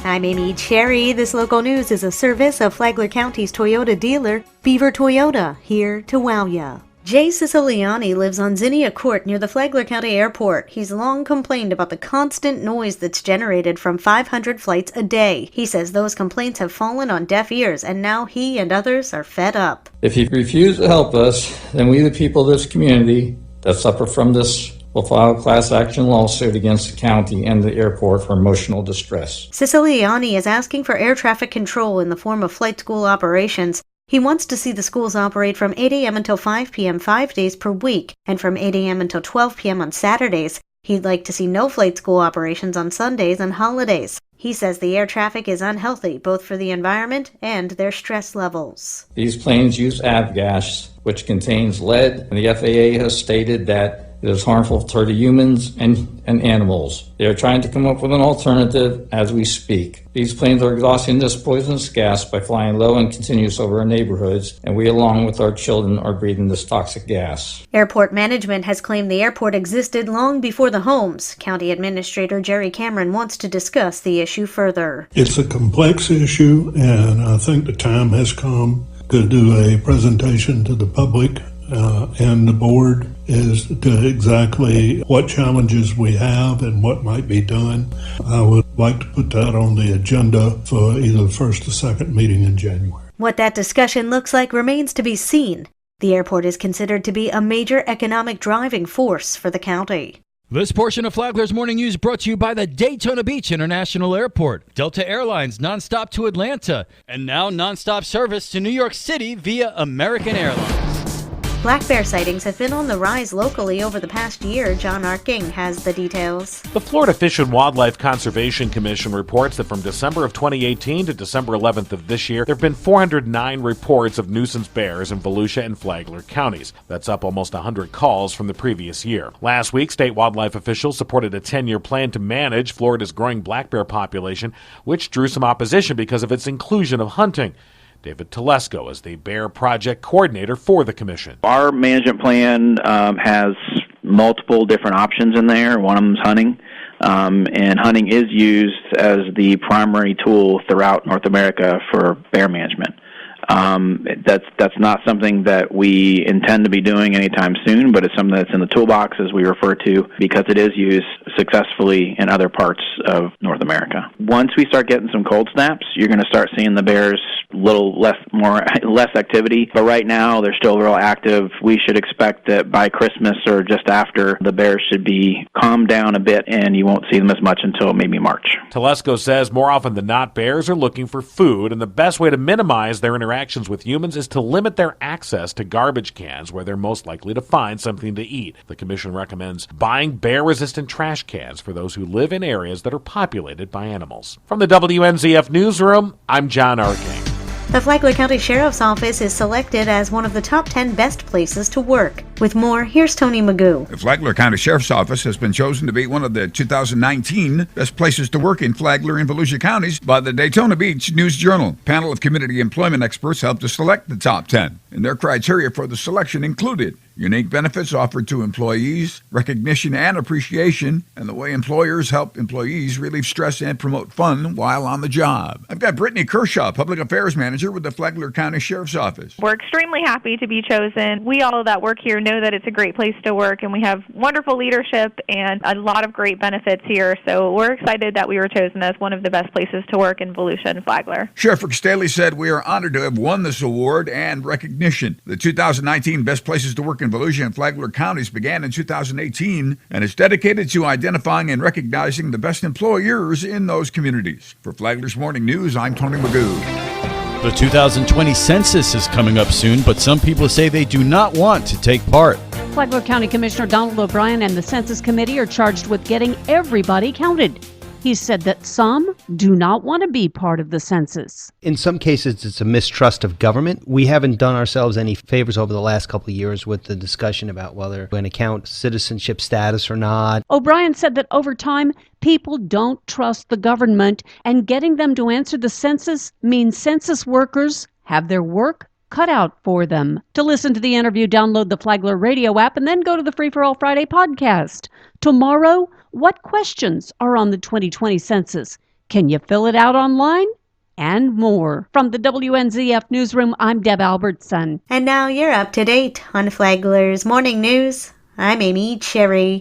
I'm Amy Cherry. This local news is a service of Flagler County's Toyota dealer, Beaver Toyota, here to wow ya. Jay Siciliani lives on Zinnia Court near the Flagler County Airport. He's long complained about the constant noise that's generated from 500 flights a day. He says those complaints have fallen on deaf ears, and now he and others are fed up. If you refuse to help us, then we, the people of this community that suffer from this, will file a class action lawsuit against the county and the airport for emotional distress. Siciliani is asking for air traffic control in the form of flight school operations. He wants to see the schools operate from 8 a.m. until 5 p.m. 5 days per week, and from 8 a.m. until 12 p.m. on Saturdays. He'd like to see no flight school operations on Sundays and holidays. He says the air traffic is unhealthy, both for the environment and their stress levels. These planes use avgas, which contains lead, and the FAA has stated that it is harmful to the humans and animals. They are trying to come up with an alternative as we speak. These planes are exhausting this poisonous gas by flying low and continuous over our neighborhoods, and we, along with our children, are breathing this toxic gas. Airport management has claimed the airport existed long before the homes. County Administrator Jerry Cameron wants to discuss the issue further. It's a complex issue, and I think the time has come to do a presentation to the public and the board as to exactly what challenges we have and what might be done. I would like to put that on the agenda for either the first or second meeting in January. What that discussion looks like remains to be seen. The airport is considered to be a major economic driving force for the county. This portion of Flagler's Morning News brought to you by the Daytona Beach International Airport, Delta Airlines nonstop to Atlanta, and now nonstop service to New York City via American Airlines. Black bear sightings have been on the rise locally over the past year. John Arking has the details. The Florida Fish and Wildlife Conservation Commission reports that from December of 2018 to December 11th of this year, there have been 409 reports of nuisance bears in Volusia and Flagler counties. That's up almost 100 calls from the previous year. Last week, state wildlife officials supported a 10-year plan to manage Florida's growing black bear population, which drew some opposition because of its inclusion of hunting. David Telesco is the Bear Project Coordinator for the Commission. Our management plan has multiple different options in there. One of them is hunting, and hunting is used as the primary tool throughout North America for bear management. That's not something that we intend to be doing anytime soon, but it's something that's in the toolbox, as we refer to, because it is used successfully in other parts of North America. Once we start getting some cold snaps, you're going to start seeing the bears less activity, but right now they're still real active. We should expect that by Christmas or just after, the bears should be calmed down a bit, and you won't see them as much until maybe March. Telesco says more often than not, bears are looking for food, and the best way to minimize their interactions with humans is to limit their access to garbage cans where they're most likely to find something to eat. The Commission recommends buying bear-resistant trash cans for those who live in areas that are populated by animals. From the WNZF Newsroom, I'm John Arking. The Flagler County Sheriff's Office is selected as one of the top 10 best places to work. With more, here's Tony Magoo. The Flagler County Sheriff's Office has been chosen to be one of the 2019 best places to work in Flagler and Volusia counties by the Daytona Beach News Journal. A panel of community employment experts helped to select the top 10, and their criteria for the selection included unique benefits offered to employees, recognition and appreciation, and the way employers help employees relieve stress and promote fun while on the job. I've got Brittany Kershaw, Public Affairs Manager with the Flagler County Sheriff's Office. We're extremely happy to be chosen. We all that work here know that it's a great place to work, and we have wonderful leadership and a lot of great benefits here. So we're excited that we were chosen as one of the best places to work in Volusia and Flagler. Sheriff Rick Staley said, "We are honored to have won this award and recognition. The 2019 Best Places to Work in Volusia and Flagler counties began in 2018 and is dedicated to identifying and recognizing the best employers in those communities." For Flagler's Morning News, I'm Tony Magoo. The 2020 census is coming up soon, but some people say they do not want to take part. Flagler County Commissioner Donald O'Brien and the Census Committee are charged with getting everybody counted. He said that some do not want to be part of the census. In some cases, it's a mistrust of government. We haven't done ourselves any favors over the last couple of years with the discussion about whether we're going to count citizenship status or not. O'Brien said that over time, people don't trust the government, and getting them to answer the census means census workers have their work cut out for them. To listen to the interview, download the Flagler radio app and then go to the Free for All Friday podcast. Tomorrow, what questions are on the 2020 census? Can you fill it out online? And more. From the WNZF Newsroom, I'm Deb Albertson. And now you're up to date on Flagler's Morning News. I'm Amy Cherry.